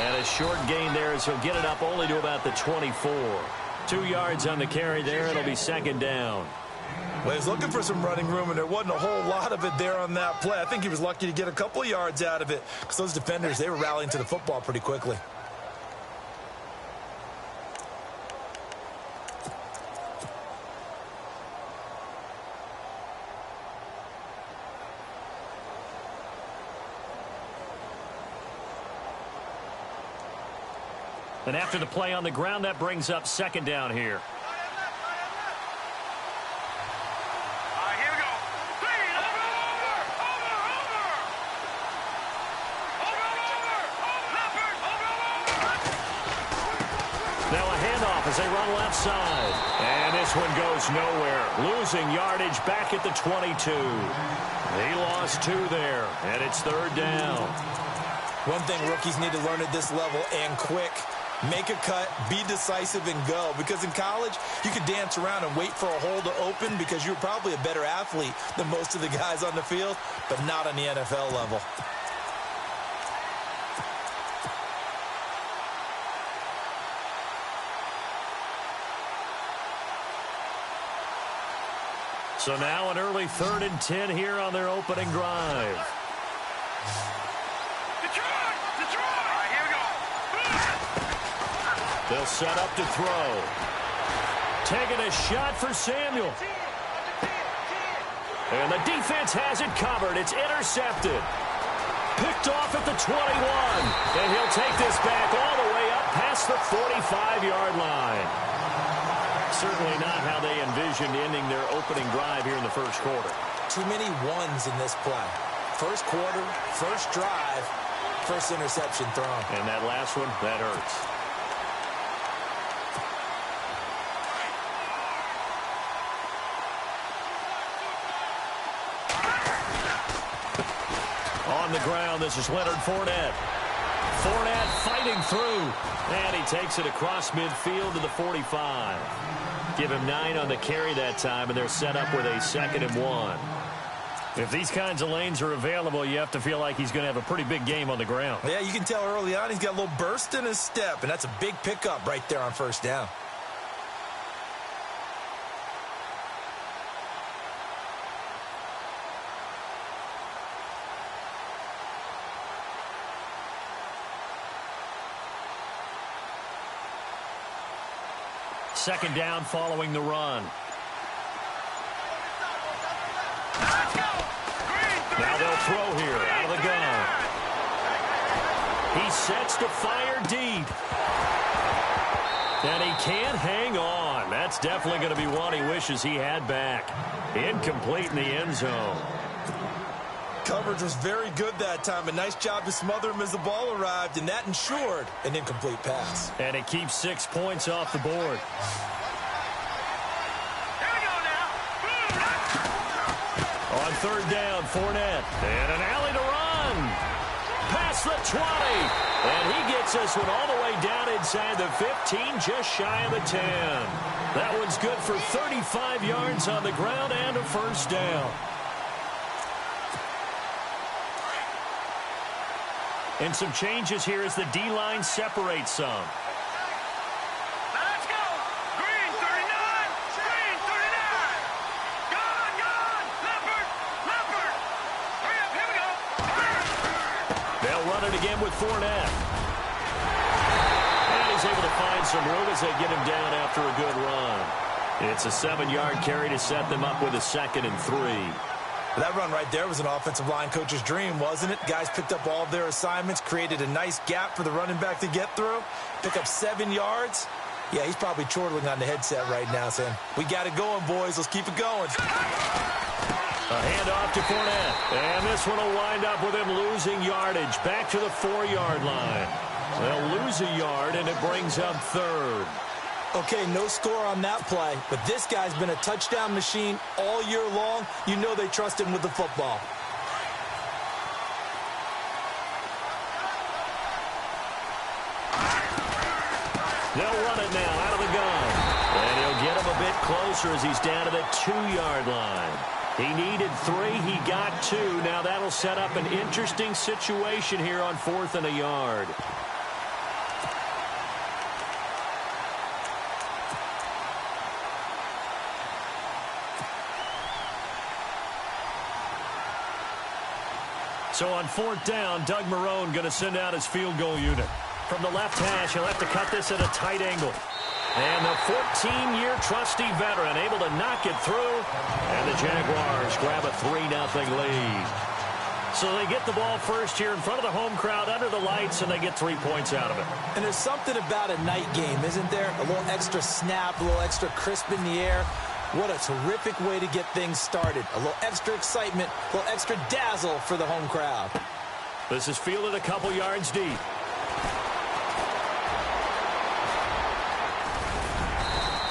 And a short gain there as he'll get it up only to about the 24. 2 yards on the carry there. It'll be second down. Well, he was looking for some running room, and there wasn't a whole lot of it there on that play. I think he was lucky to get a couple of yards out of it because those defenders, they were rallying to the football pretty quickly. And after the play on the ground, that brings up second down here. Now a handoff as they run left side. And this one goes nowhere. Losing yardage back at the 22. He lost 2 there, and it's third down. One thing rookies need to learn at this level, and quick, make a cut, be decisive, and go. Because in college, you could dance around and wait for a hole to open because you're probably a better athlete than most of the guys on the field, but not on the NFL level. So now an early 3rd and 10 here on their opening drive. They'll set up to throw. Taking a shot for Samuel. And the defense has it covered. It's intercepted. Picked off at the 21. And he'll take this back all the way up past the 45-yard line. Certainly not how they envisioned ending their opening drive here in the first quarter. Too many ones in this play. First quarter, first drive, first interception thrown. And that last one, that hurts. On the ground, this is Leonard Fournette. Fournette fighting through. And he takes it across midfield to the 45. Give him 9 on the carry that time, and they're set up with a 2nd and 1. If these kinds of lanes are available, you have to feel like he's going to have a pretty big game on the ground. Yeah, you can tell early on he's got a little burst in his step, and that's a big pickup right there on first down. Second down following the run. Now they'll throw here out of the gun. He sets to fire deep. And he can't hang on. That's definitely going to be one he wishes he had back. Incomplete in the end zone. Coverage was very good that time. A nice job to smother him as the ball arrived, and that ensured an incomplete pass. And it keeps 6 points off the board. On third down, Fournette. And an alley to run. Past the 20. And he gets this one all the way down inside the 15, just shy of the 10. That one's good for 35 yards on the ground and a first down. And some changes here as the D-line separates some. Let's go! Green 39! Green 39! Gone! Leopard! Leopard! Hurry up, here we go! They'll run it again with Fournette. And he's able to find some room as they get him down after a good run. It's a 7-yard carry to set them up with a 2nd and 3. That run right there was an offensive line coach's dream, wasn't it? Guys picked up all of their assignments, created a nice gap for the running back to get through, pick up 7 yards. Yeah, he's probably chortling on the headset right now saying, we got it going, boys. Let's keep it going. A handoff to Fournette. And this one will wind up with him losing yardage back to the 4-yard line. They'll lose a yard, and it brings up third. Okay, no score on that play, but this guy's been a touchdown machine all year long. You know they trust him with the football. They'll run it now out of the gun. And he'll get him a bit closer as he's down to the 2-yard line. He needed 3. He got 2. Now that'll set up an interesting situation here on 4th and a yard. So on 4th down, Doug Marrone going to send out his field goal unit. From the left hash, he'll have to cut this at a tight angle. And the 14-year trusty veteran able to knock it through. And the Jaguars grab a 3-0 lead. So they get the ball first here in front of the home crowd under the lights, and they get 3 points out of it. And there's something about a night game, isn't there? A little extra snap, a little extra crisp in the air. What a terrific way to get things started. A little extra excitement, a little extra dazzle for the home crowd. This is fielded a couple yards deep.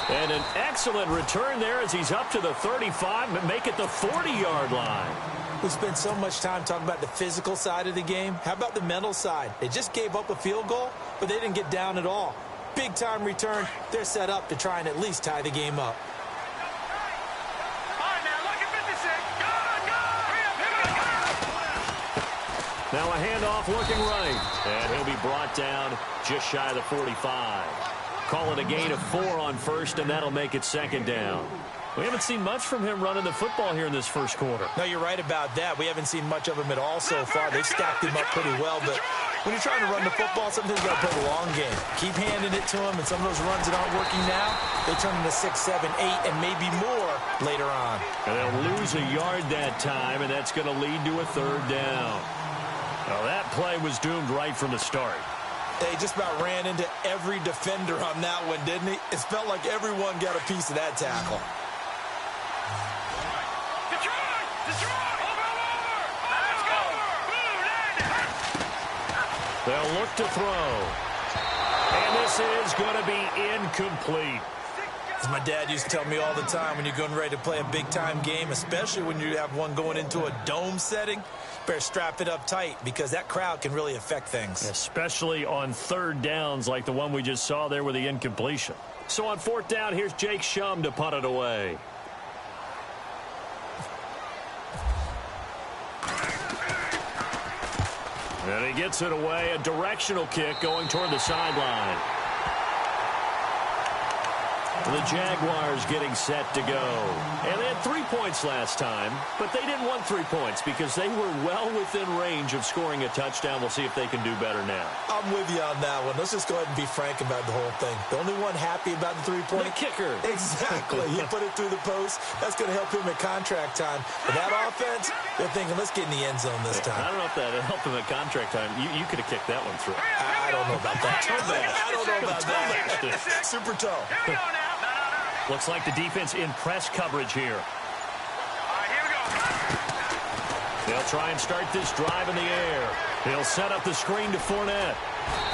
And an excellent return there as he's up to the 35 and make it the 40-yard line. We spent so much time talking about the physical side of the game. How about the mental side? They just gave up a field goal, but they didn't get down at all. Big-time return. They're set up to try and at least tie the game up. Now a handoff looking right. And he'll be brought down just shy of the 45. Call it a gain of 4 on first, and that'll make it 2nd down. We haven't seen much from him running the football here in this first quarter. No, you're right about that. We haven't seen much of him at all so far. They've stacked him up pretty well, but when you're trying to run the football, sometimes you got to play the long game. Keep handing it to him, and some of those runs that aren't working now, they turn into 6, 7, 8, and maybe more later on. And they'll lose a yard that time, and that's going to lead to a 3rd down. Now that play was doomed right from the start. They just about ran into every defender on that one, didn't he? It felt like everyone got a piece of that tackle. They'll look to throw. And this is going to be incomplete. As my dad used to tell me all the time, when you're getting ready to play a big-time game, especially when you have one going into a dome setting, better strap it up tight because that crowd can really affect things. Especially on 3rd downs like the one we just saw there with the incompletion. So on 4th down, here's Jake Shum to punt it away. And he gets it away, a directional kick going toward the sideline. The Jaguars getting set to go. And they had 3 points last time, but they didn't want 3 points because they were well within range of scoring a touchdown. We'll see if they can do better now. I'm with you on that one. Let's just go ahead and be frank about the whole thing. The only one happy about the 3-point? The kicker. Exactly. He put it through the post. That's going to help him at contract time. But that offense, they're thinking, let's get in the end zone this time. I don't know if that helped him at contract time. You could have kicked that one through. I don't know about that. I don't know about that. Super toe. Looks like the defense in press coverage here. They'll try and start this drive in the air. He'll set up the screen to Fournette.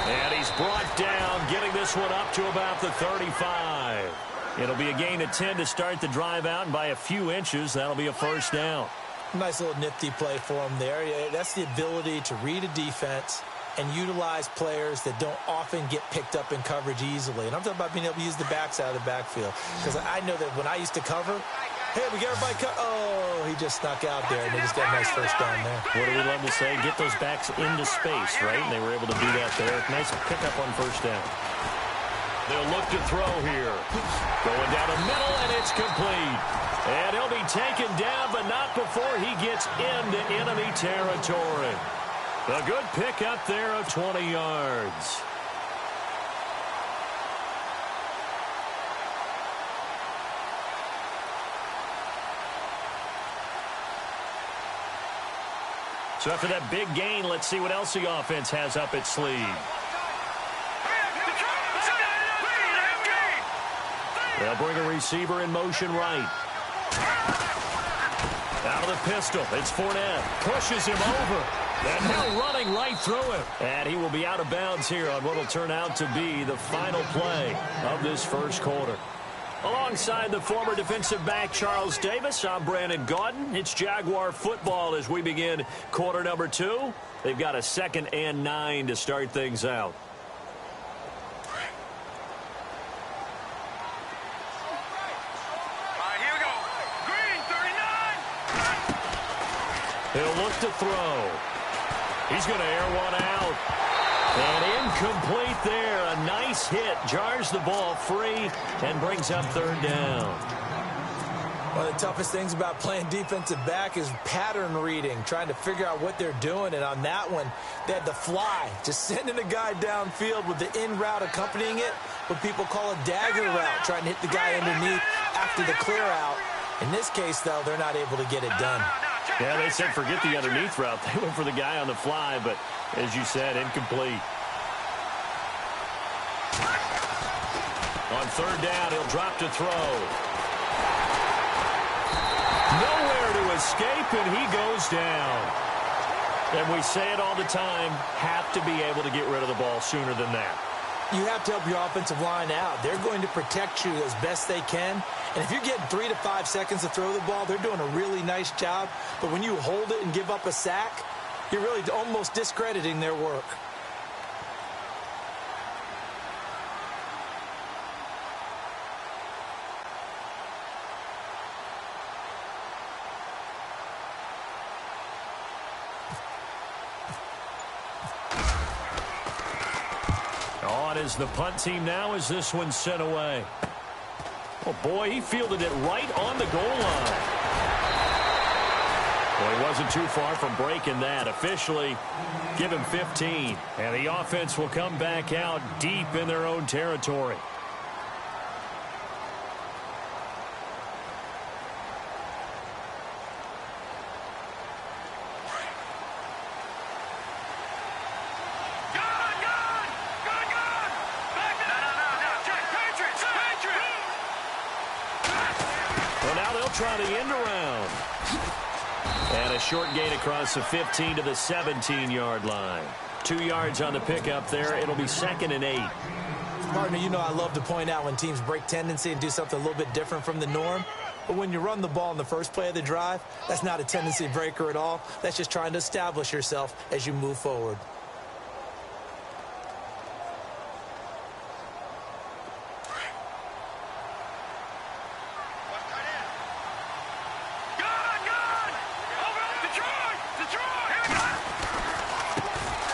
And he's brought down, getting this one up to about the 35. It'll be a gain of 10 to start the drive out, and by a few inches, that'll be a 1st down. Nice little nifty play for him there. That's the ability to read a defense and utilize players that don't often get picked up in coverage easily. And I'm talking about being able to use the backs out of the backfield. Because I know that when I used to cover, hey, we got everybody cut. Oh, he just snuck out there, and they just got a nice 1st down there. What do we love to say? Get those backs into space, right? And they were able to do that there. Nice pickup on 1st down. They'll look to throw here. Going down the middle, and it's complete. And he'll be taken down, but not before he gets into enemy territory. A good pickup there of 20 yards. So after that big gain, let's see what else the offense has up its sleeve. They'll bring a receiver in motion right. Out of the pistol, it's Fournette. Pushes him over. And now running right through him. And he will be out of bounds here on what will turn out to be the final play of this first quarter. Alongside the former defensive back Charles Davis, I'm Brandon Gaudin. It's Jaguar football as we begin quarter number 2. They've got a 2nd and 9 to start things out. He'll look to throw. He's going to air one out. And incomplete there. A nice hit. Jars the ball free and brings up 3rd down. One of the toughest things about playing defensive back is pattern reading, trying to figure out what they're doing. And on that one, they had the fly, just sending a guy downfield with the in route accompanying it, what people call a dagger route, trying to hit the guy underneath after the clear out. In this case, though, they're not able to get it done. Yeah, they said forget the underneath route. They went for the guy on the fly, but as you said, incomplete. On third down, he'll drop to throw. Nowhere to escape, and he goes down. And we say it all the time, have to be able to get rid of the ball sooner than that. You have to help your offensive line out. They're going to protect you as best they can. And if you're getting 3 to 5 seconds to throw the ball, they're doing a really nice job. But when you hold it and give up a sack, you're really almost discrediting their work. On is the punt team now as this one's sent away. Oh, boy, he fielded it right on the goal line. Well, he wasn't too far from breaking that. Officially, give him 15. And the offense will come back out deep in their own territory. Try the end around. And a short gain across the 15 to the 17-yard line. 2 yards on the pickup there. It'll be 2nd and 8. Partner, you know I love to point out when teams break tendency and do something a little bit different from the norm. But when you run the ball in the first play of the drive, that's not a tendency breaker at all. That's just trying to establish yourself as you move forward.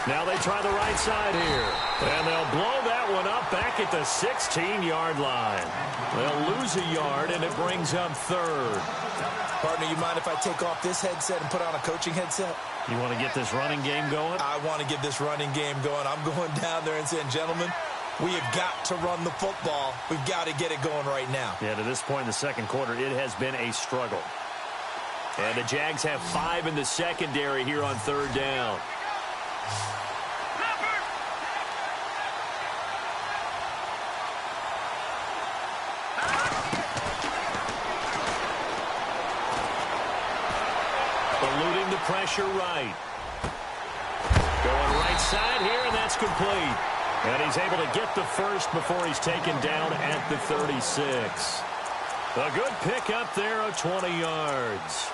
Now they try the right side here. And they'll blow that one up back at the 16-yard line. They'll lose a yard, and it brings up 3rd. Partner, you mind if I take off this headset and put on a coaching headset? You want to get this running game going? I want to get this running game going. I'm going down there and saying, gentlemen, we have got to run the football. We've got to get it going right now. Yeah, to this point in the second quarter, it has been a struggle. And the Jags have 5 in the secondary here on 3rd down. Eluding the pressure right. Going right side here, and that's complete. And he's able to get the first before he's taken down at the 36. A good pickup there of 20 yards.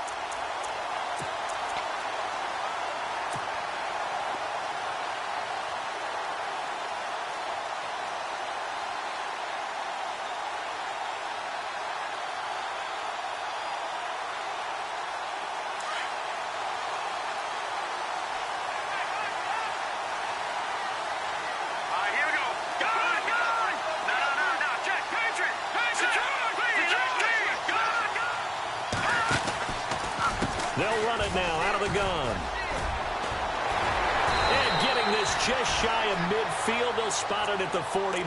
They'll run it now out of the gun. And getting this just shy of midfield, they'll spot it at the 49.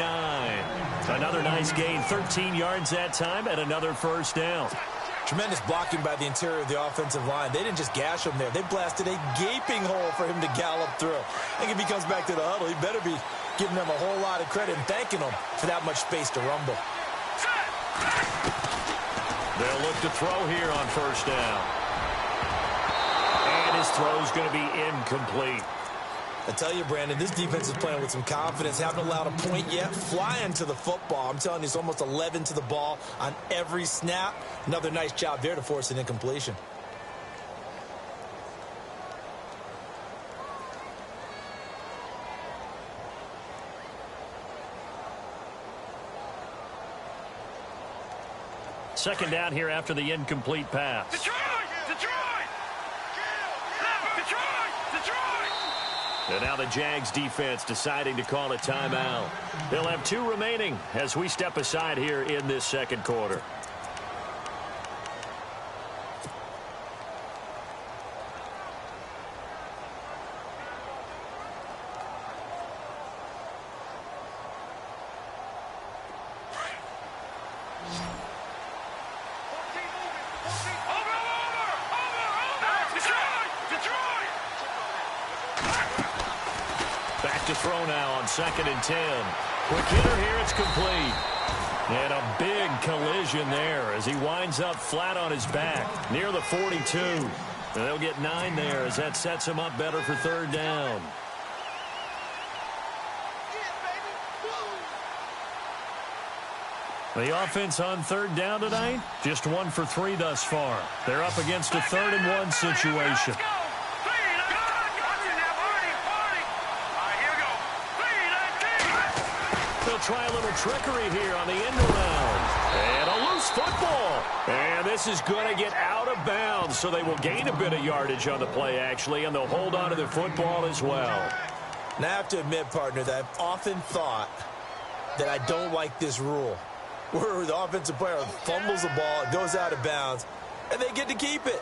Another nice gain, 13 yards that time, and another first down. Tremendous blocking by the interior of the offensive line. They didn't just gash him there. They blasted a gaping hole for him to gallop through. I think if he comes back to the huddle, he better be giving them a whole lot of credit and thanking them for that much space to rumble. They'll look to throw here on first down. And his throw's going to be incomplete. I tell you, Brandon, this defense is playing with some confidence. Haven't allowed a point yet. Flying to the football. I'm telling you, it's almost 11 to the ball on every snap. Another nice job there to force an incompletion. Second down here after the incomplete pass. Detroit! Detroit! Detroit! Detroit! And now the Jags defense deciding to call a timeout. They'll have 2 remaining as we step aside here in this second quarter. to throw now on 2nd and 10. Quick hitter here, it's complete. And a big collision there as he winds up flat on his back near the 42. And they'll get 9 there as that sets him up better for 3rd down. The offense on 3rd down tonight, just 1 for 3 thus far. They're up against a 3rd and 1 situation. They'll try a little trickery here on the end around. And a loose football. And this is going to get out of bounds, so they will gain a bit of yardage on the play, actually, and they'll hold on to the football as well. Now, I have to admit, partner, that I've often thought that I don't like this rule, where the offensive player fumbles the ball, it goes out of bounds, and they get to keep it.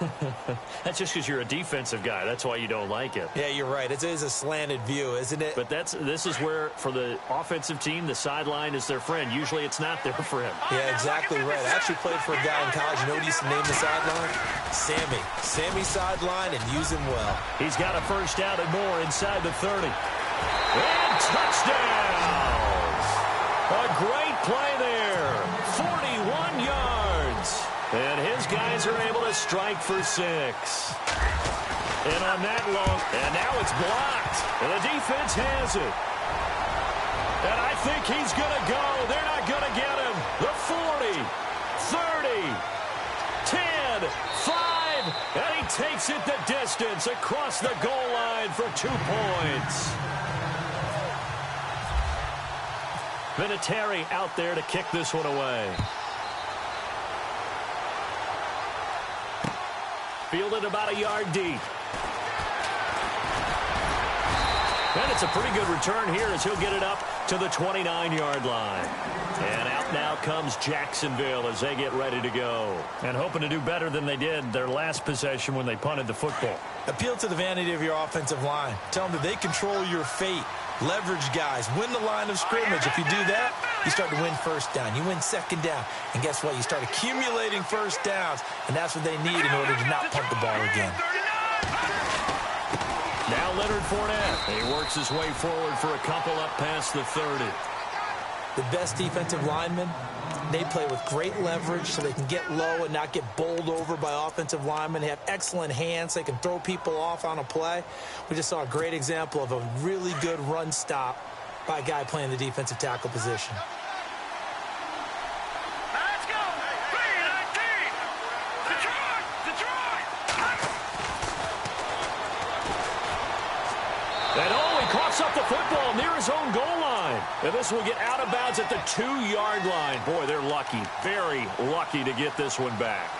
That's just because you're a defensive guy. That's why you don't like it. Yeah, you're right. It is a slanted view, isn't it? But this is where, for the offensive team, the sideline is their friend. Usually it's not there for him. Yeah, exactly right. I actually played for a guy in college. You know what he used to name the sideline? Sammy. Sammy sideline, and use him well. He's got a 1st down and more inside the 30. And touchdown! A great play there. 41 yards. And his guys are able to strike for 6. And on that long, and now it's blocked. And the defense has it. And I think he's going to go. They're not going to get him. The 40, 30, 10, 5, and he takes it the distance across the goal line for 2 points. Vinatieri out there to kick this one away. Fielded about a yard deep. And it's a pretty good return here as he'll get it up to the 29-yard line. And out now comes Jacksonville as they get ready to go. And hoping to do better than they did their last possession when they punted the football. Appeal to the vanity of your offensive line. Tell them that they control your fate. Leverage guys. Win the line of scrimmage. If you do that, you start to win 1st down. You win 2nd down. And guess what? You start accumulating 1st downs. And that's what they need in order to not punt the ball again. Now Leonard Fournette. He works his way forward for a couple up past the 30. The best defensive linemen, they play with great leverage so they can get low and not get bowled over by offensive linemen. They have excellent hands. They can throw people off on a play. We just saw a great example of a really good run stop by a guy playing the defensive tackle position. Let's go! 3-19! Detroit! Detroit! And he coughs up the football near his own goal line. And this will get out of bounds at the 2-yard line. Boy, they're lucky, very lucky to get this one back.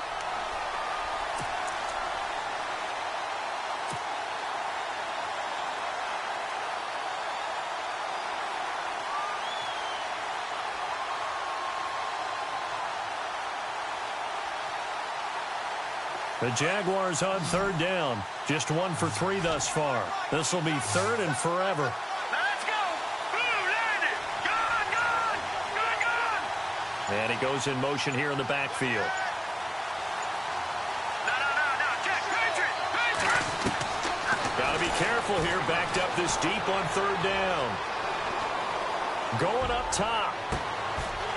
The Jaguars on 3rd down. Just 1 for 3 thus far. This will be 3rd and forever. Let's go! Blue landed! Gone! And he goes in motion here in the backfield. No, check! Patriot! Got to be careful here. Backed up this deep on 3rd down. Going up top.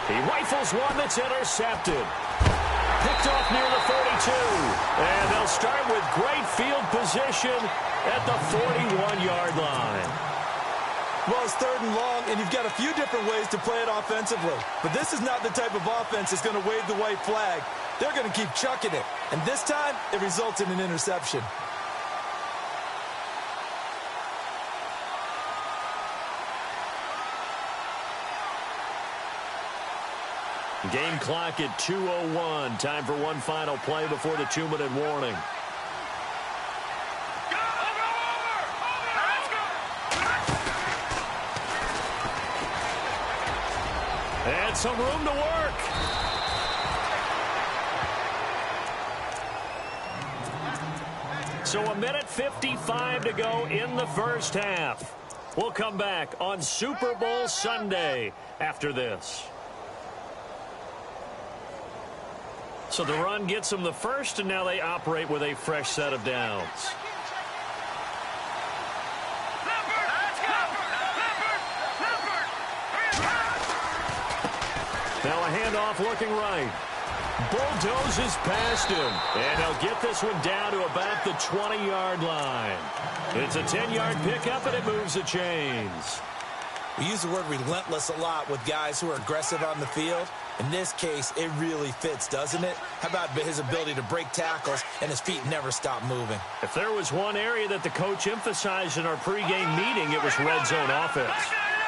He rifles one that's intercepted. Picked off near the 42. And they'll start with great field position at the 41-yard line. Well, it's 3rd and long, and you've got a few different ways to play it offensively. But this is not the type of offense that's going to wave the white flag. They're going to keep chucking it. And this time, it results in an interception. Game clock at 2:01. Time for one final play before the 2-minute warning. And some room to work. So 1:55 to go in the first half. We'll come back on Super Bowl Sunday after this. So the run gets them the first, and now they operate with a fresh set of downs. Let's go! off looking right. Bulldozes past him. And he'll get this one down to about the 20-yard line. It's a 10-yard pickup, and it moves the chains. We use the word relentless a lot with guys who are aggressive on the field. In this case, it really fits, doesn't it? How about his ability to break tackles and his feet never stop moving? If there was one area that the coach emphasized in our pregame meeting, it was red zone offense.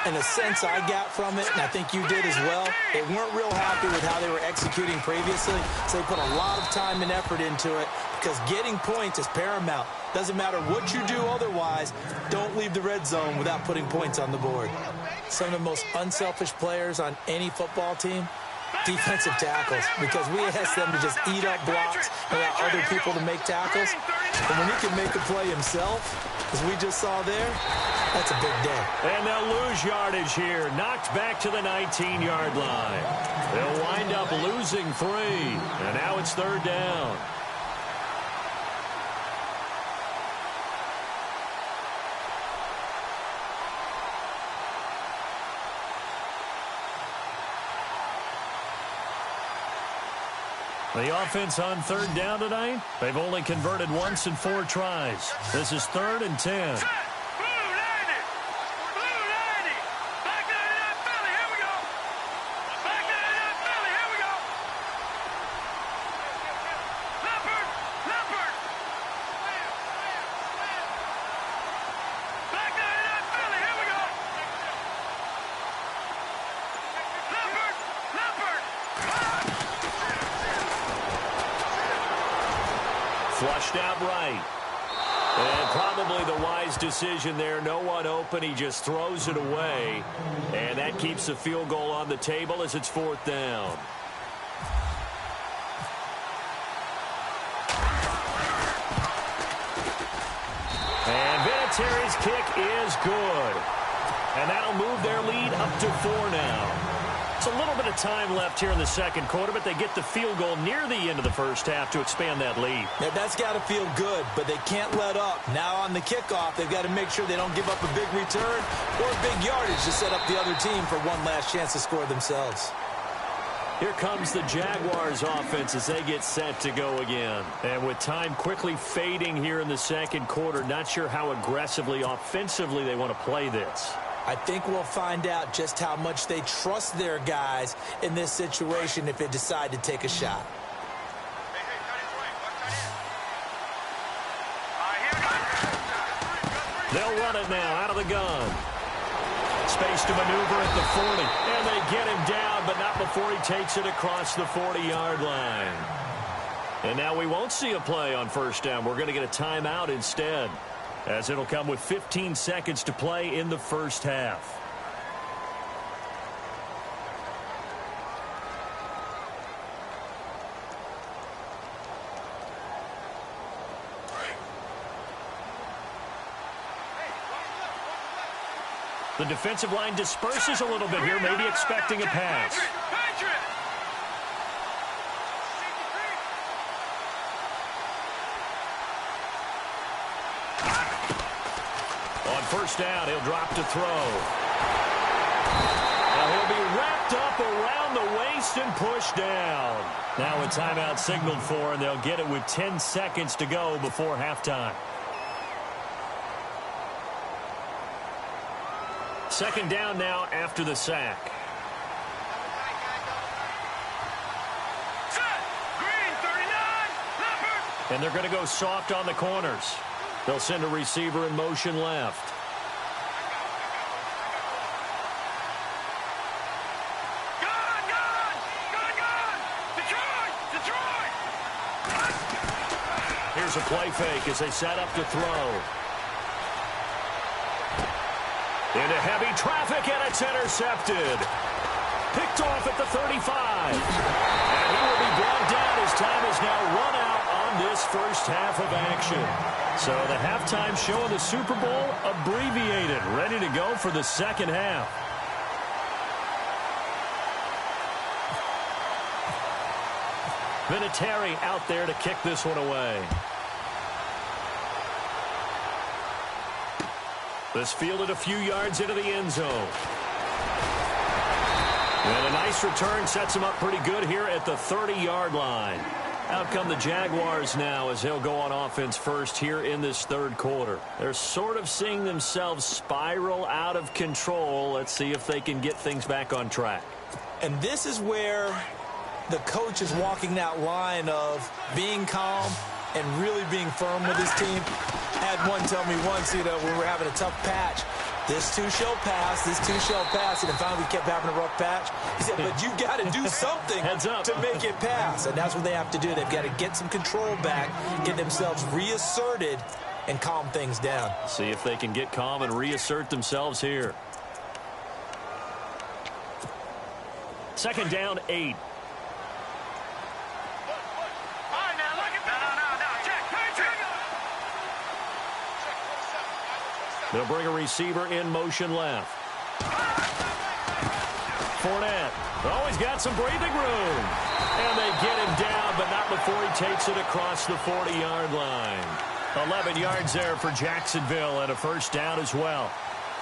And the sense I got from it, and I think you did as well, they weren't real happy with how they were executing previously, so they put a lot of time and effort into it because getting points is paramount. Doesn't matter what you do otherwise, don't leave the red zone without putting points on the board. Some of the most unselfish players on any football team, defensive tackles, because we ask them to just eat up blocks and allow other people to make tackles. And when he can make a play himself, as we just saw there, that's a big day. And they'll lose yardage here. Knocked back to the 19-yard line. They'll wind up losing 3. And now it's 3rd down. The offense on 3rd down tonight, they've only converted once in 4 tries. This is 3rd and 10. Flushed out right. And probably the wise decision there. No one open. He just throws it away. And that keeps the field goal on the table as it's 4th down. And Vinatieri's kick is good. And that'll move their lead up to 4 now. It's a little bit of time left here in the second quarter, but they get the field goal near the end of the first half to expand that lead. Now, that's got to feel good, but they can't let up. Now on the kickoff, they've got to make sure they don't give up a big return or big yardage to set up the other team for one last chance to score themselves. Here comes the Jaguars offense as they get set to go again. And with time quickly fading here in the second quarter, not sure how aggressively, offensively they want to play this. I think we'll find out just how much they trust their guys in this situation if they decide to take a shot. They'll run it now out of the gun. Space to maneuver at the 40. And they get him down, but not before he takes it across the 40-yard line. And now we won't see a play on 1st down. We're going to get a timeout instead, as it'll come with 15 seconds to play in the first half. The defensive line disperses a little bit here, maybe expecting a pass. On 1st down, he'll drop to throw. Now he'll be wrapped up around the waist and pushed down. Now a timeout signaled for, and they'll get it with 10 seconds to go before halftime. 2nd down now after the sack. And they're going to go soft on the corners. They'll send a receiver in motion left. Here's a play fake as they set up to throw. Into heavy traffic, and it's intercepted. Picked off at the 35. And he will be brought down. His time is now run out on this first half of action. So the halftime show of the Super Bowl abbreviated, ready to go for the second half. Vinatieri out there to kick this one away. This fielded a few yards into the end zone. And a nice return sets him up pretty good here at the 30-yard line. Out come the Jaguars now as they'll go on offense first here in this third quarter. They're sort of seeing themselves spiral out of control. Let's see if they can get things back on track. And this is where the coach is walking that line of being calm and really being firm with his team. I had one tell me once, when we were having a tough patch, this too shall pass, this too shall pass. And then finally we kept having a rough patch. He said, but you got to do something to make it pass. And that's what they have to do. They've got to get some control back, get themselves reasserted, and calm things down. See if they can get calm and reassert themselves here. Second down, 8. They'll bring a receiver in motion left. Fournette. Oh, he's got some breathing room. And they get him down, but not before he takes it across the 40-yard line. 11 yards there for Jacksonville and a first down as well.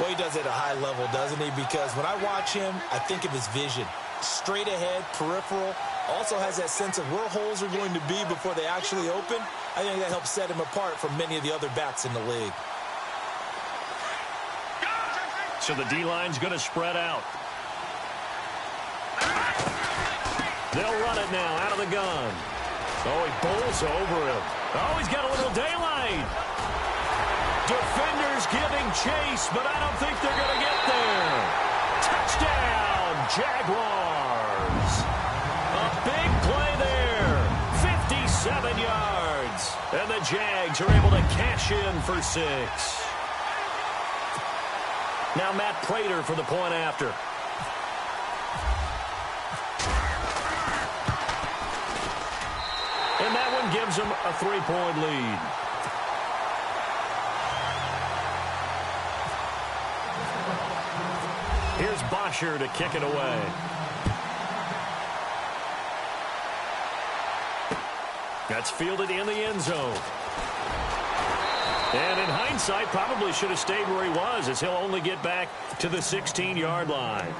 Well, he does it at a high level, doesn't he? Because when I watch him, I think of his vision. Straight ahead, peripheral. Also has that sense of where holes are going to be before they actually open. I think that helps set him apart from many of the other backs in the league. So the D-line's going to spread out. They'll run it now out of the gun. Oh, he bowls over him. Oh, he's got a little daylight. Defenders giving chase, but I don't think they're going to get there. Touchdown, Jaguars. A big play there. 57 yards. And the Jags are able to cash in for 6. Now Matt Prater for the point after. And that one gives them a 3-point lead. Here's Bosher to kick it away. That's fielded in the end zone. And in hindsight, probably should have stayed where he was, as he'll only get back to the 16-yard line.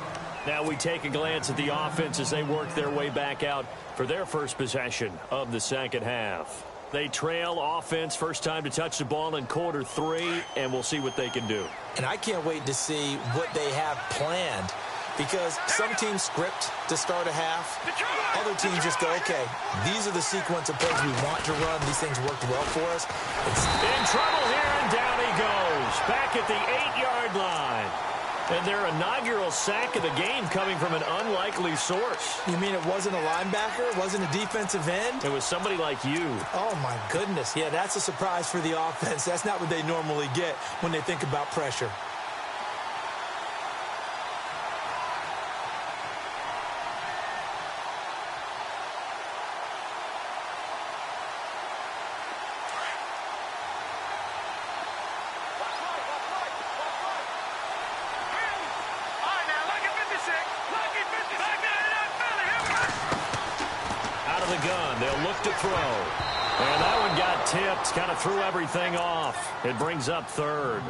Now we take a glance at the offense as they work their way back out for their first possession of the second half. They trail offense, first time to touch the ball in quarter 3, and we'll see what they can do. And I can't wait to see what they have planned, because some teams script to start a half. Other teams just go, okay, these are the sequence of plays we want to run. These things worked well for us. It's in trouble here, and down he goes. Back at the 8-yard line. And their inaugural sack of the game coming from an unlikely source. You mean it wasn't a linebacker? It wasn't a defensive end? It was somebody like you. Oh, my goodness. Yeah, that's a surprise for the offense. That's not what they normally get when they think about pressure. And that one got tipped, kind of threw everything off. It brings up third.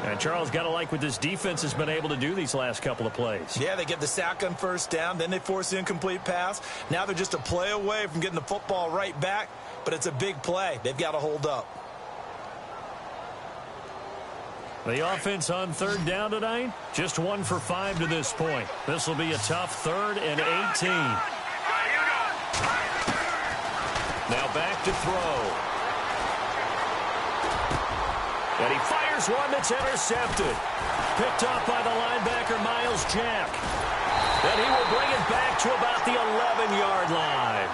And Charles, got to like what this defense has been able to do these last couple of plays. Yeah, they get the sack on first down, then they force the incomplete pass. Now they're just a play away from getting the football right back, but it's a big play. They've got to hold up. The offense on third down tonight, just 1 for 5 to this point. This will be a tough 3rd and 18. Now back to throw. And he fires one that's intercepted. Picked off by the linebacker, Miles Jack. And he will bring it back to about the 11-yard line.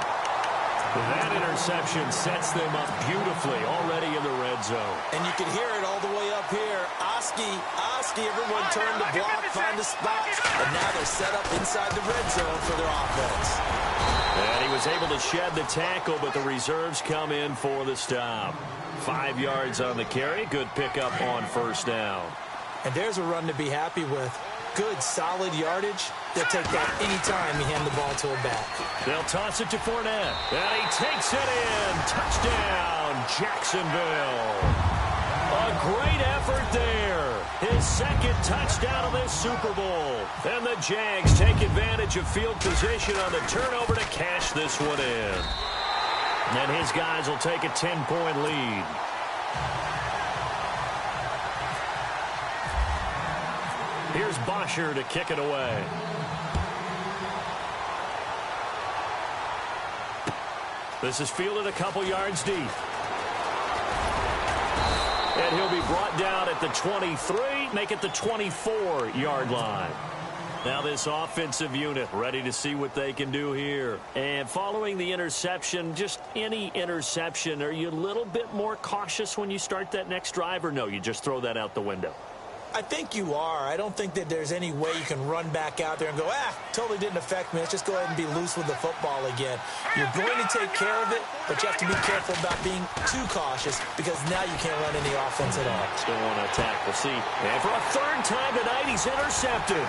That interception sets them up beautifully already in the red zone. And you can hear it all the way up here. Oski, everyone turned to block, find a spot. And now they're set up inside the red zone for their offense. And he was able to shed the tackle, but the reserves come in for the stop. 5 yards on the carry. Good pickup on first down. And there's a run to be happy with. Good, solid yardage. They'll take that anytime you hand the ball to a back. They'll toss it to Fournette. And he takes it in. Touchdown, Jacksonville. A great effort there. His second touchdown of this Super Bowl. And the Jags take advantage of field position on the turnover to cash this one in. And his guys will take a 10-point lead. Here's Bosher to kick it away. This is fielded a couple yards deep. And he'll be brought down at the 23, make it the 24-yard line. Now this offensive unit ready to see what they can do here. And following the interception, just any interception, are you a little bit more cautious when you start that next drive, or no, you just throw that out the window? I think you are. I don't think that there's any way you can run back out there and go, totally didn't affect me. Let's just go ahead and be loose with the football again. You're going to take care of it, but you have to be careful about being too cautious because now you can't run any offense at all. Still want to attack. We'll see. And for a third time tonight, he's intercepted.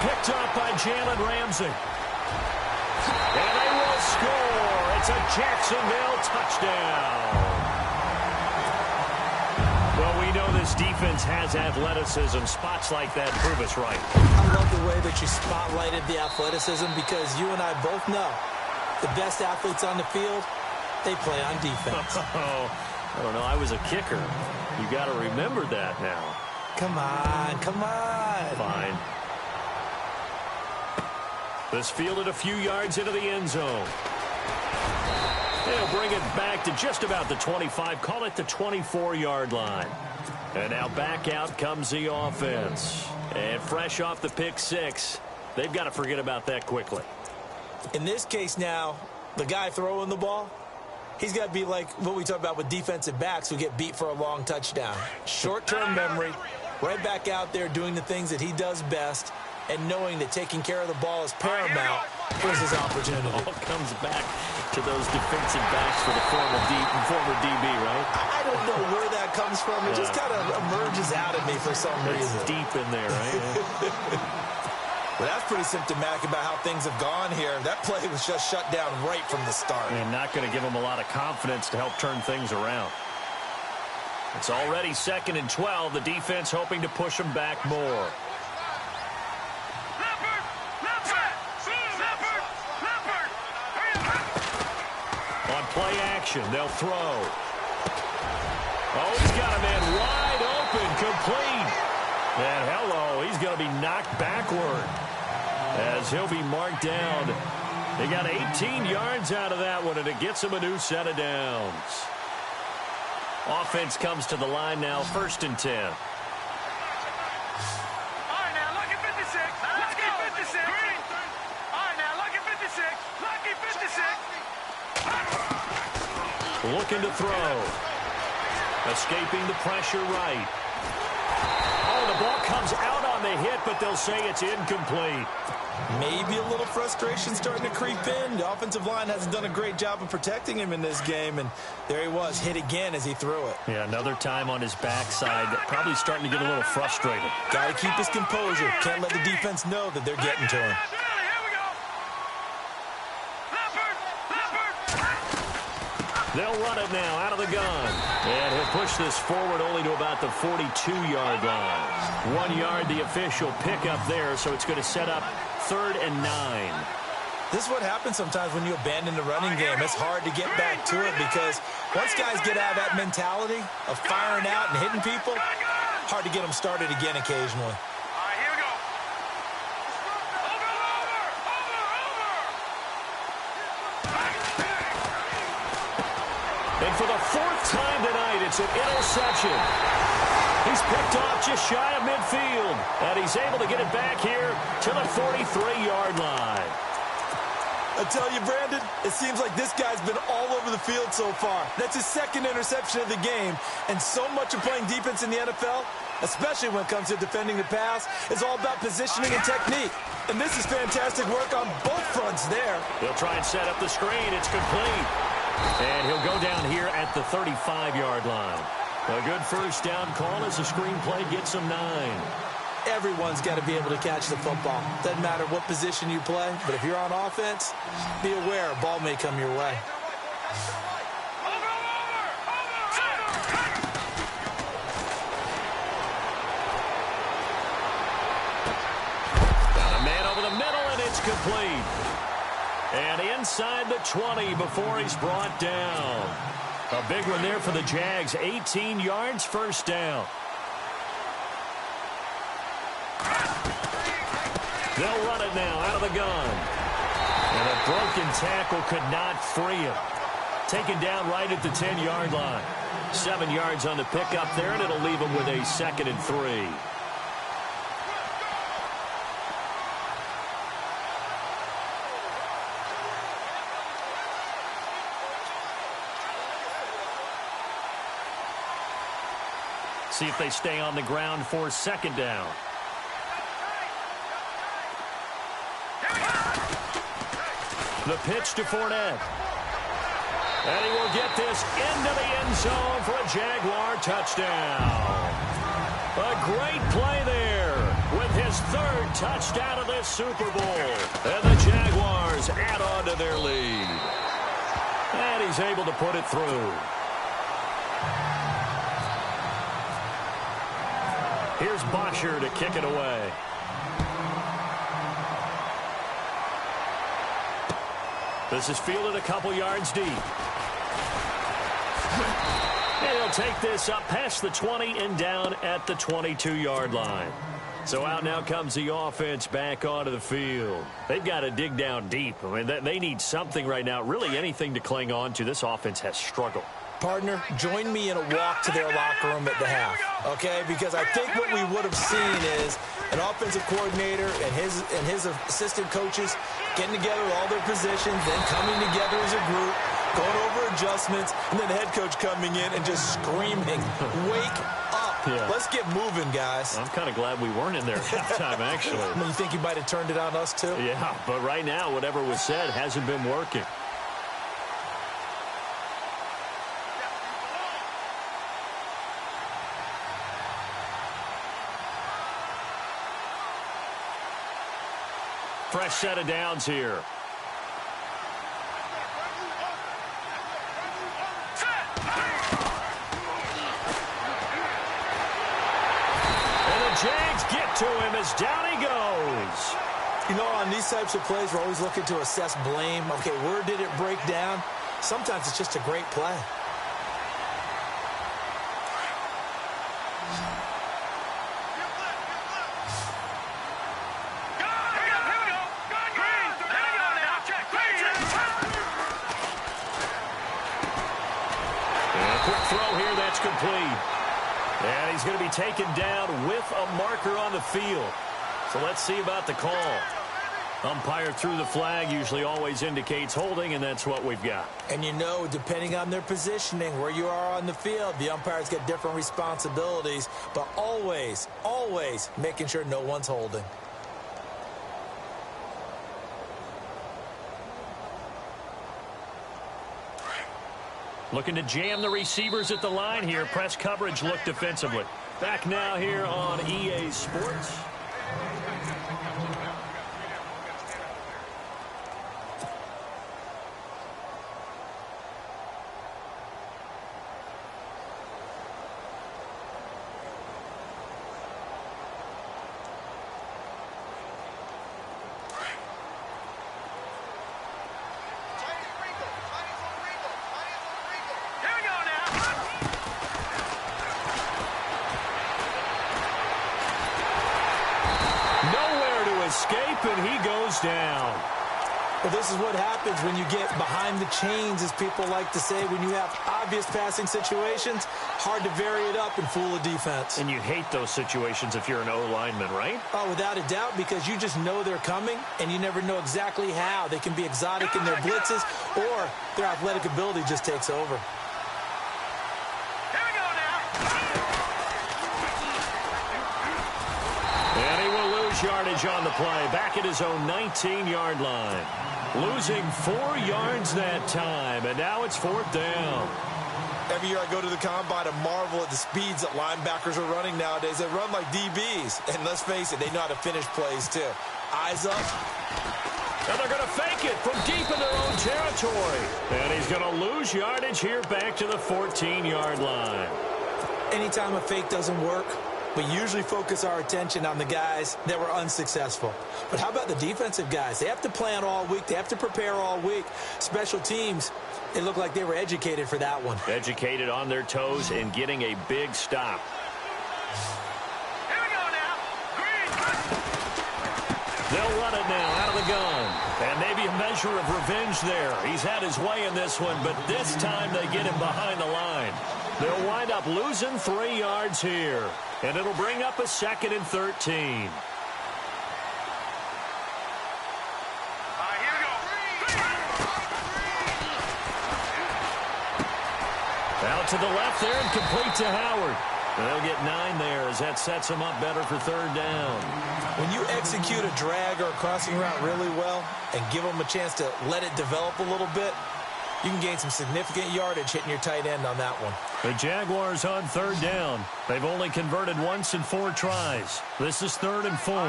Picked up by Jalen Ramsey. And they will score. It's a Jacksonville touchdown. Well, we know this defense has athleticism. Spots like that prove us right. I love the way that you spotlighted the athleticism because you and I both know the best athletes on the field, they play on defense. I don't know. I was a kicker. You got to remember that now. Come on, come on. Fine. This fielded a few yards into the end zone. They'll bring it back to just about the 25. Call it the 24-yard line. And now back out comes the offense. And fresh off the pick six, they've got to forget about that quickly. In this case now, the guy throwing the ball, he's got to be like what we talk about with defensive backs who get beat for a long touchdown. Short-term memory, right back out there doing the things that he does best, and knowing that taking care of the ball is paramount. Here's his opportunity. All comes back to those defensive backs for the former DB, right? I don't know where that comes from. It just kind of emerges out of me for some reason. It's deep in there, right? Well, that's pretty symptomatic about how things have gone here. That play was just shut down right from the start. And not going to give them a lot of confidence to help turn things around. It's already 2nd and 12. The defense hoping to push them back more. On play action, they'll throw. Oh, he's got a man wide open, complete. And hello, he's going to be knocked backward as he'll be marked down. They got 18 yards out of that one, and it gets him a new set of downs. Offense comes to the line now, 1st and 10. All right, now, lucky 56. Lucky 56. All right, now, lucky 56. Lucky 56. Looking to throw. Escaping the pressure right. Oh, the ball comes out on the hit, but they'll say it's incomplete. Maybe a little frustration starting to creep in. The offensive line hasn't done a great job of protecting him in this game, and there he was, hit again as he threw it. Yeah, another time on his backside, probably starting to get a little frustrated. Got to keep his composure. Can't let the defense know that they're getting to him. They'll run it now out of the gun. And he'll push this forward only to about the 42-yard line. 1 yard, the official pickup there, so it's going to set up 3rd and 9. This is what happens sometimes when you abandon the running game. It's hard to get back to it because once guys get out of that mentality of firing out and hitting people, hard to get them started again occasionally. And for the 4th time tonight, it's an interception. He's picked off just shy of midfield. And he's able to get it back here to the 43-yard line. I tell you, Brandon, it seems like this guy's been all over the field so far. That's his 2nd interception of the game. And so much of playing defense in the NFL, especially when it comes to defending the pass, is all about positioning and technique. And this is fantastic work on both fronts there. He'll try and set up the screen. It's complete. And he'll go down here at the 35-yard line. A good first down call as the screenplay gets him 9. Everyone's got to be able to catch the football. Doesn't matter what position you play, but if you're on offense, be aware a ball may come your way. incomplete. And inside the 20 before he's brought down. A big one there for the Jags. 18 yards, first down. They'll run it now out of the gun. And a broken tackle could not free him. Taken down right at the 10-yard line. 7 yards on the pickup there, and it'll leave him with a 2nd and 3. See if they stay on the ground for 2nd down. The pitch to Fournette. And he will get this into the end zone for a Jaguar touchdown. A great play there with his 3rd touchdown of this Super Bowl. And the Jaguars add on to their lead. And he's able to put it through. Here's Bosher to kick it away. This is fielded a couple yards deep. And he'll take this up past the 20 and down at the 22-yard line. So out now comes the offense back onto the field. They've got to dig down deep. I mean, they need something right now, really anything to cling on to. This offense has struggled. Partner, join me in a walk to their locker room at the half, okay? Because I think what we would have seen is an offensive coordinator and his assistant coaches getting together with all their positions, then coming together as a group, going over adjustments, and then the head coach coming in and just screaming, wake up. Yeah. Let's get moving, guys. I'm kind of glad we weren't in there at halftime, actually. You think he might have turned it on us, too? Yeah, but right now, whatever was said hasn't been working. Fresh set of downs here. And the Jags get to him as down he goes. You know, on these types of plays, we're always looking to assess blame. Okay, where did it break down? Sometimes it's just a great play. Complete. And he's going to be taken down with a marker on the field. So let's see about the call. Umpire threw the flag, usually always indicates holding, and that's what we've got. And you know, depending on their positioning, where you are on the field, the umpires get different responsibilities, but always, always making sure no one's holding. Looking to jam the receivers at the line here. Press coverage look defensively. Back now here on EA Sports. And he goes down. Well, this is what happens when you get behind the chains, as people like to say. When you have obvious passing situations, hard to vary it up and fool a defense. And you hate those situations if you're an O-lineman, right? Oh, without a doubt, because you just know they're coming, and you never know exactly how. They can be exotic in their blitzes, or their athletic ability just takes over. Yardage on the play, back at his own 19-yard line. Losing 4 yards that time, and now it's 4th down. Every year I go to the combine and marvel at the speeds that linebackers are running nowadays. They run like DBs, and let's face it, they know how to finish plays too. Eyes up. And they're going to fake it from deep in their own territory. And he's going to lose yardage here back to the 14-yard line. Anytime a fake doesn't work, We usually focus our attention on the guys that were unsuccessful. But how about the defensive guys? They have to plan all week. They have to prepare all week. Special teams, it looked like they were educated for that one. Educated on their toes and getting a big stop. Here we go now. Green. They'll run it now out of the gun. And maybe a measure of revenge there. He's had his way in this one, but this time they get him behind the line. They'll wind up losing 3 yards here. And it'll bring up a 2nd and 13. All right, here we go. Out to the left there and complete to Howard. And they'll get 9 there as that sets them up better for 3rd down. When you execute a drag or a crossing route really well and give them a chance to let it develop a little bit, you can gain some significant yardage hitting your tight end on that one. The Jaguars on 3rd down. They've only converted once in 4 tries. This is 3rd and 4.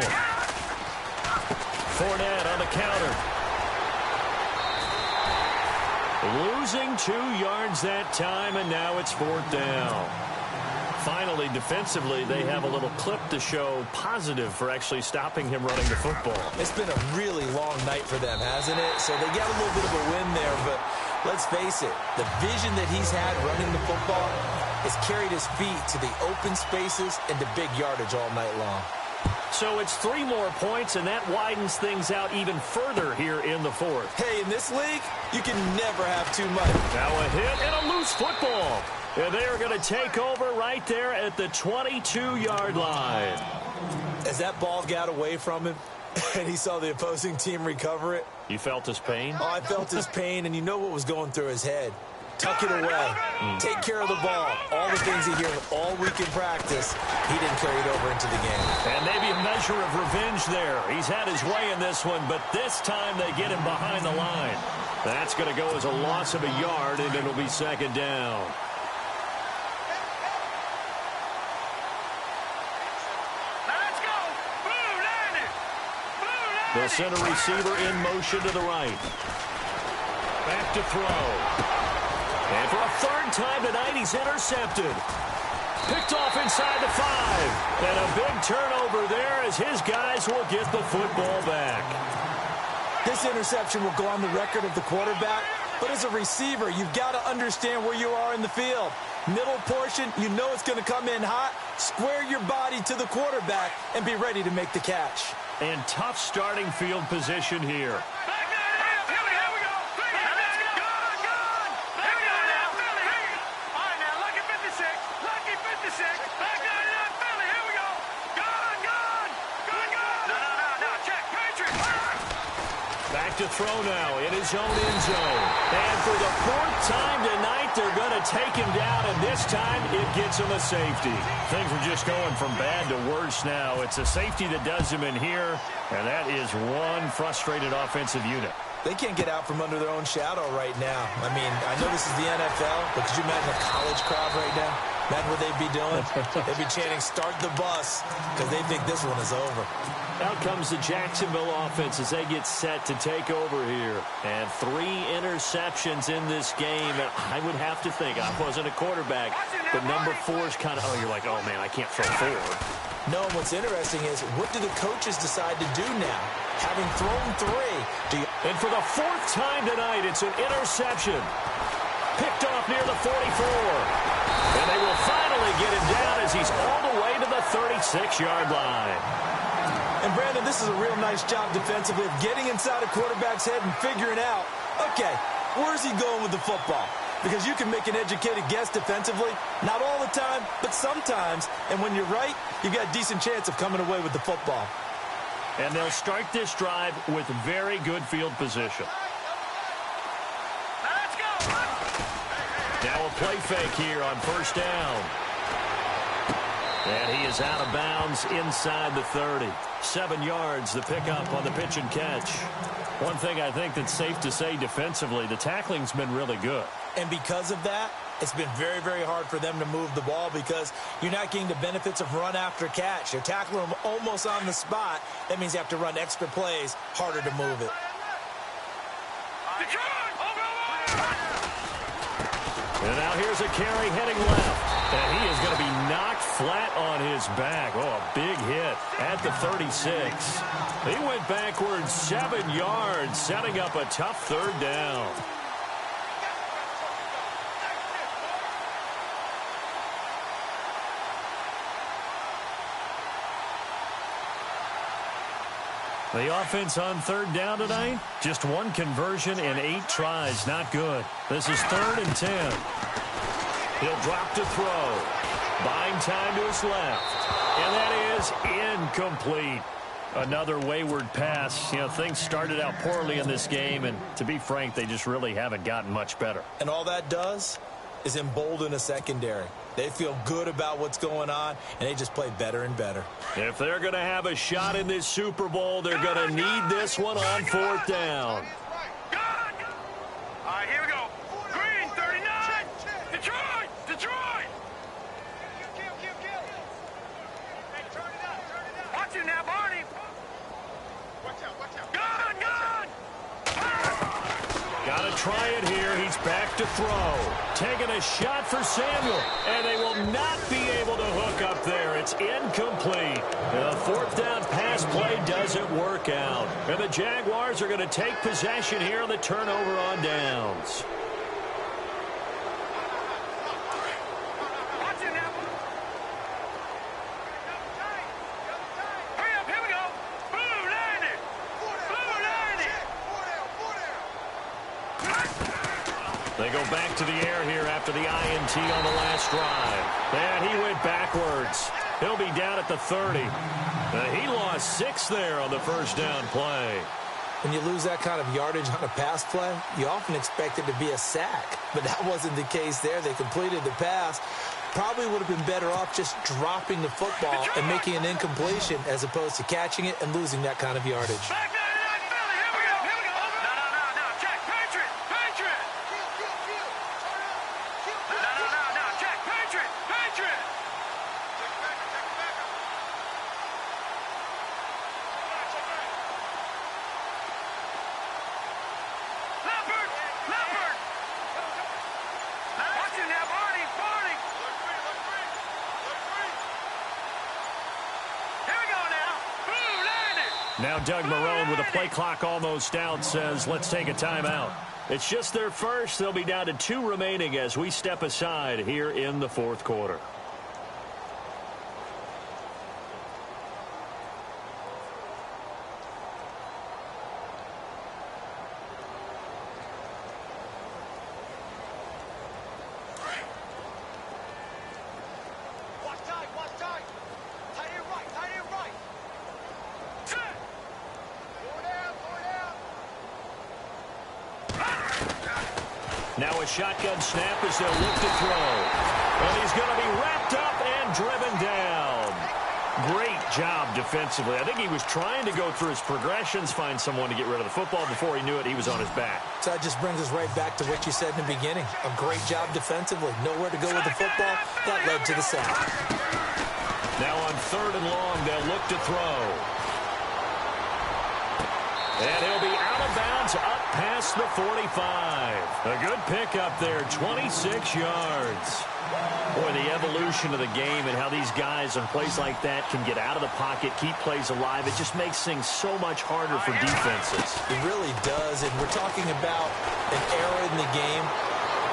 Fournette on the counter. Losing 2 yards that time, and now it's 4th down. Finally, defensively, they have a little clip to show positive for actually stopping him running the football. It's been a really long night for them, hasn't it? So they got a little bit of a win there, but let's face it, the vision that he's had running the football has carried his feet to the open spaces and to big yardage all night long. So it's 3 more points, and that widens things out even further here in the 4th. Hey, in this league, you can never have too much. Now a hit and a loose football. And they are going to take over right there at the 22-yard line. As that ball got away from him and he saw the opposing team recover it. You felt his pain? Oh, I felt his pain, and you know what was going through his head. Tuck it away. Take care of the ball. All the things he hears all week in practice, he didn't carry it over into the game. And maybe a measure of revenge there. He's had his way in this one, but this time they get him behind the line. That's going to go as a loss of a yard, and it'll be 2nd down. The center receiver in motion to the right. Back to throw. And for a 3rd time tonight, he's intercepted. Picked off inside the 5. And a big turnover there as his guys will get the football back. This interception will go on the record of the quarterback, but as a receiver, you've got to understand where you are in the field. Middle portion, you know it's going to come in hot. Square your body to the quarterback and be ready to make the catch. And tough starting field position here. Back to throw now in his own end zone. And for the 4th time tonight, they're going to take him down, and this time it gets him a safety. Things are just going from bad to worse now. It's a safety that does him in here, and that is one frustrated offensive unit. They can't get out from under their own shadow right now. I mean, I know this is the NFL, but could you imagine a college crowd right now? Imagine what they'd be doing. They'd be chanting, "Start the bus," because they think this one is over. Out comes the Jacksonville offense as they get set to take over here. And 3 interceptions in this game. I would have to think, I wasn't a quarterback, but number 4 is kind of, oh, you're like, oh, man, I can't throw 4. No, and what's interesting is, what do the coaches decide to do now? Having thrown 3, and for the 4th time tonight, it's an interception. Picked off near the 44. And they will finally get him down as he's all the way to the 36-yard line. And, Brandon, this is a real nice job defensively of getting inside a quarterback's head and figuring out, okay, where's he going with the football? Because you can make an educated guess defensively, not all the time, but sometimes. And when you're right, you've got a decent chance of coming away with the football. And they'll start this drive with very good field position. Let's go. Now a play fake here on 1st down. And he is out of bounds inside the 30. 7 yards, the pickup on the pitch and catch. One thing I think that's safe to say defensively, the tackling's been really good. And because of that, it's been very, very hard for them to move the ball because you're not getting the benefits of run after catch. You're tackling them almost on the spot. That means you have to run extra plays, harder to move it. And now here's a carry heading left. And he is going to be knocked flat on his back. Oh, a big hit at the 36. He went backwards 7 yards, setting up a tough third down. The offense on third down tonight, just one conversion in 8 tries. Not good. This is 3rd and 10. He'll drop to throw. Buying time to his left. And that is incomplete. Another wayward pass. You know, things started out poorly in this game, and to be frank, they just really haven't gotten much better. And all that does is embolden a secondary. They feel good about what's going on, and they just play better and better. If they're going to have a shot in this Super Bowl, they're going to need this one on 4th down. All right, here we go. Green, 39. Detroit! Detroit! Watch it now, Barney. Watch out. Gun! Got to try it here. He's back to throw. Taking a shot for Samuel. And they will not be able to hook up there. It's incomplete. The 4th down pass play doesn't work out. And the Jaguars are going to take possession here on the turnover on downs. Watch it now. Hurry up, here we go. Blue, land it. Blue, land it. They go back to the air here after the INT on the last drive. And he went backwards. He'll be down at the 30. He lost 6 there on the first down play. When you lose that kind of yardage on a pass play, you often expect it to be a sack. But that wasn't the case there. They completed the pass. Probably would have been better off just dropping the football and making an incompletion as opposed to catching it and losing that kind of yardage. Back there, Philly, here we go. No, Jack, Patriot. No, Jack, Patriot. Leopard. Watch it now, Barney. Here we go now. Blue, land it. Now Doug Marrone, with the play clock almost out, says, let's take a timeout. It's just their first. They'll be down to 2 remaining as we step aside here in the 4th quarter. Watch tight. Tight end right. Set. Now a shotgun snap as they'll look to throw. And he's going to be wrapped up and driven down. Great job defensively. I think he was trying to go through his progressions, find someone to get rid of the football. Before he knew it, he was on his back. So that just brings us right back to what you said in the beginning. A great job defensively. Nowhere to go with the football. That led to the sack. Now on 3rd and long, they'll look to throw. And he'll be out of bounds up past the 45. A good pickup there, 26 yards. Boy, the evolution of the game and how these guys on plays like that can get out of the pocket, keep plays alive, it just makes things so much harder for defenses. It really does, and we're talking about an era in the game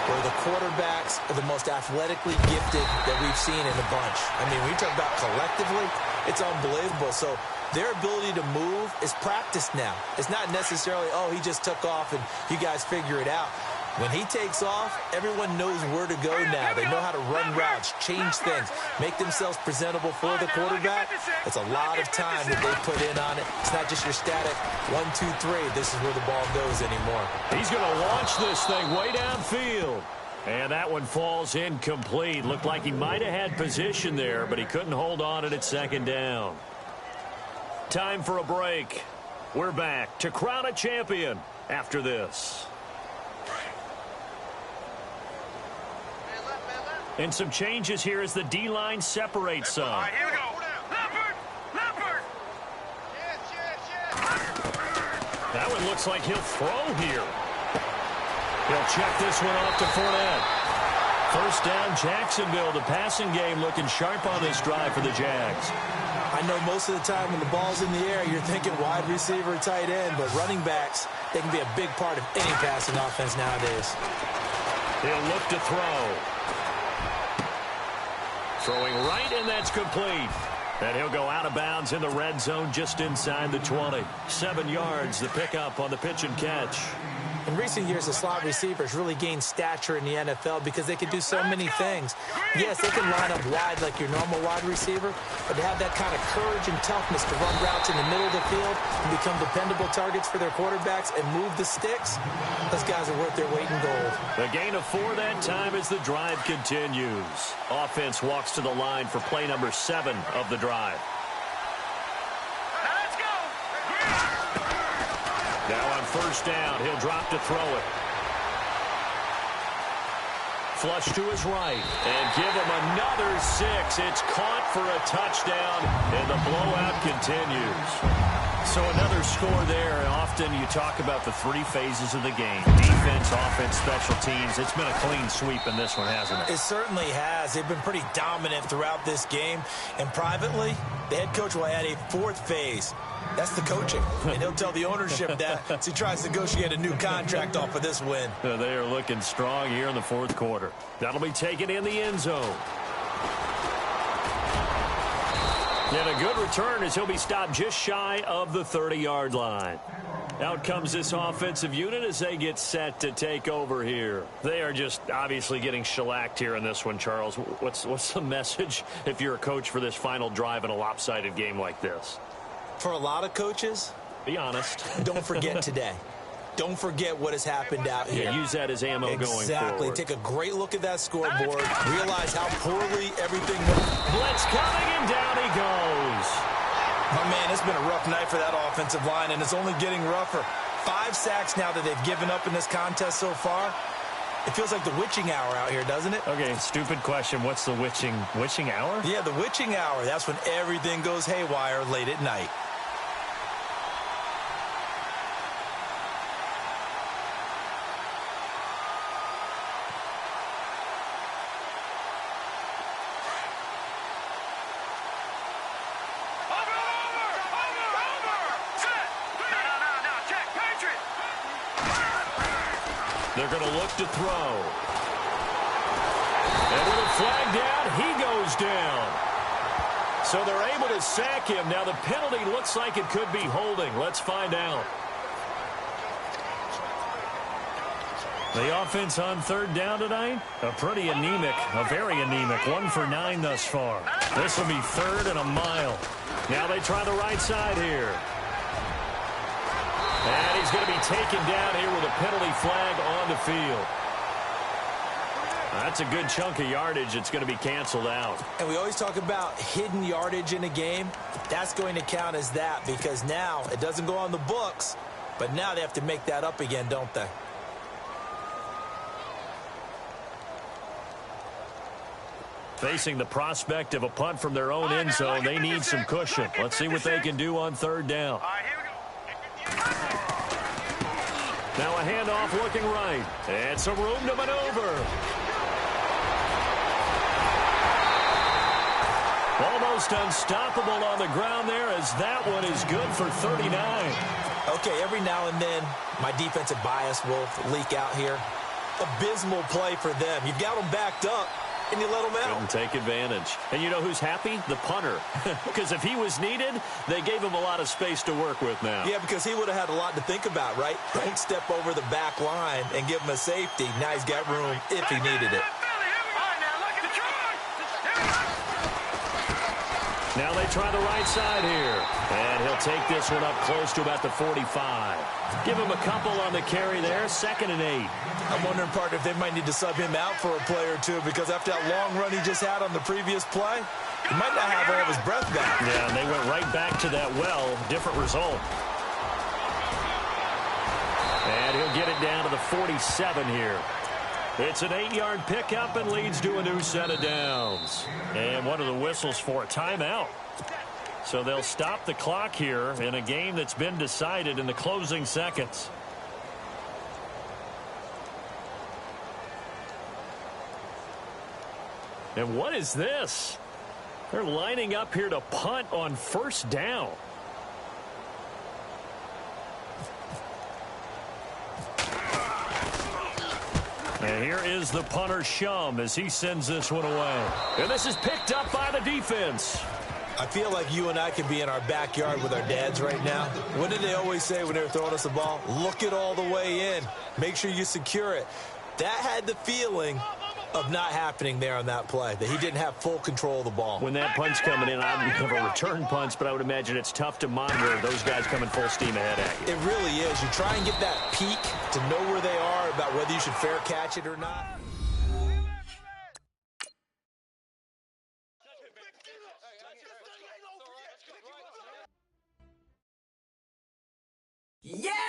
where the quarterbacks are the most athletically gifted that we've seen in a bunch. I mean, when you talk about collectively, it's unbelievable. So their ability to move is practiced now. It's not necessarily, oh, he just took off and you guys figure it out. When he takes off, everyone knows where to go now. They know how to run routes, change things, make themselves presentable for the quarterback. It's a lot of time that they put in on it. It's not just your static 1, 2, 3. This is where the ball goes anymore. He's going to launch this thing way downfield. And that one falls incomplete. Looked like he might have had position there, but he couldn't hold on at 2nd down. Time for a break. We're back to crown a champion after this. And some changes here as the D-line separates some. All right, here we go. Leopard. That one looks like he'll throw here. He'll check this one off to Fournette. First down, Jacksonville. The passing game looking sharp on this drive for the Jags. I know most of the time when the ball's in the air, you're thinking wide receiver, tight end, but running backs, they can be a big part of any passing offense nowadays. He'll look to throw. Throwing right, and that's complete. And he'll go out of bounds in the red zone just inside the 20. 7 yards, the pickup on the pitch and catch. In recent years, the slot receivers really gained stature in the NFL because they can do so many things. Yes, they can line up wide like your normal wide receiver, but to have that kind of courage and toughness to run routes in the middle of the field and become dependable targets for their quarterbacks and move the sticks, those guys are worth their weight in gold. The gain of 4 that time as the drive continues. Offense walks to the line for play number 7 of the drive. Now on first down, he'll drop to throw it. Flush to his right, and give him another 6. It's caught for a touchdown, and the blowout continues. So another score there. Often you talk about the 3 phases of the game. Defense, offense, special teams. It's been a clean sweep in this one, hasn't it? It certainly has. They've been pretty dominant throughout this game. And privately, the head coach will add a 4th phase. That's the coaching. And he'll tell the ownership that as he tries to negotiate a new contract off of this win. They are looking strong here in the 4th quarter. That'll be taken in the end zone. And a good return as he'll be stopped just shy of the 30-yard line. Out comes this offensive unit as they get set to take over here. They are just obviously getting shellacked here in this one, Charles. What's the message if you're a coach for this final drive in a lopsided game like this? For a lot of coaches, be honest. Don't forget today. Don't forget what has happened out here. Yeah, use that as ammo going forward. Exactly. Take a great look at that scoreboard. Realize how poorly everything went. Blitz coming, and down he goes. My man, it's been a rough night for that offensive line, and it's only getting rougher. 5 sacks now that they've given up in this contest so far. It feels like the witching hour out here, doesn't it? Okay, stupid question. What's the witching hour? Yeah, the witching hour. That's when everything goes haywire late at night. They're going to look to throw. And with a flag down, he goes down. So they're able to sack him. Now the penalty looks like it could be holding. Let's find out. The offense on 3rd down tonight, a very anemic. 1 for 9 thus far. This will be 3rd and a mile. Now they try the right side here. And he's going to be taken down here with a penalty flag on the field. That's a good chunk of yardage. It's going to be canceled out. And we always talk about hidden yardage in a game. That's going to count as that because now it doesn't go on the books, but now they have to make that up again, don't they? Facing the prospect of a punt from their own end zone, they need some cushion. Let's see what they can do on 3rd down. Now a handoff looking right. And some room to maneuver. Almost unstoppable on the ground there as that one is good for 39. Okay, every now and then my defensive bias will leak out here. Abysmal play for them. You've got them backed up. And you let them out. Couldn't take advantage. And you know who's happy? The punter. Because if he was needed, they gave him a lot of space to work with now. Yeah, because he would have had a lot to think about, right? Don't step over the back line and give him a safety. Now he's got room if he needed it. Now they try the right side here. And he'll take this one up close to about the 45. Give him a couple on the carry there. 2nd and 8. I'm wondering, partner, if they might need to sub him out for a play or two because after that long run he just had on the previous play, he might not have all of his breath back. Yeah, and they went right back to that well. Different result. And he'll get it down to the 47 here. It's an 8-yard pickup and leads to a new set of downs. And one of the whistles for a timeout. So they'll stop the clock here in a game that's been decided in the closing seconds. And what is this? They're lining up here to punt on first down. And here is the punter, Shum, as he sends this one away. And this is picked up by the defense. I feel like you and I could be in our backyard with our dads right now. What did they always say when they were throwing us the ball? Look it all the way in. Make sure you secure it. That had the feeling of not happening there on that play, that he didn't have full control of the ball. When that punt's coming in, I don't have a return punch, but I would imagine it's tough to monitor those guys coming full steam ahead at you. It really is. You try and get that peek to know where they are, about whether you should fair catch it or not. Yeah!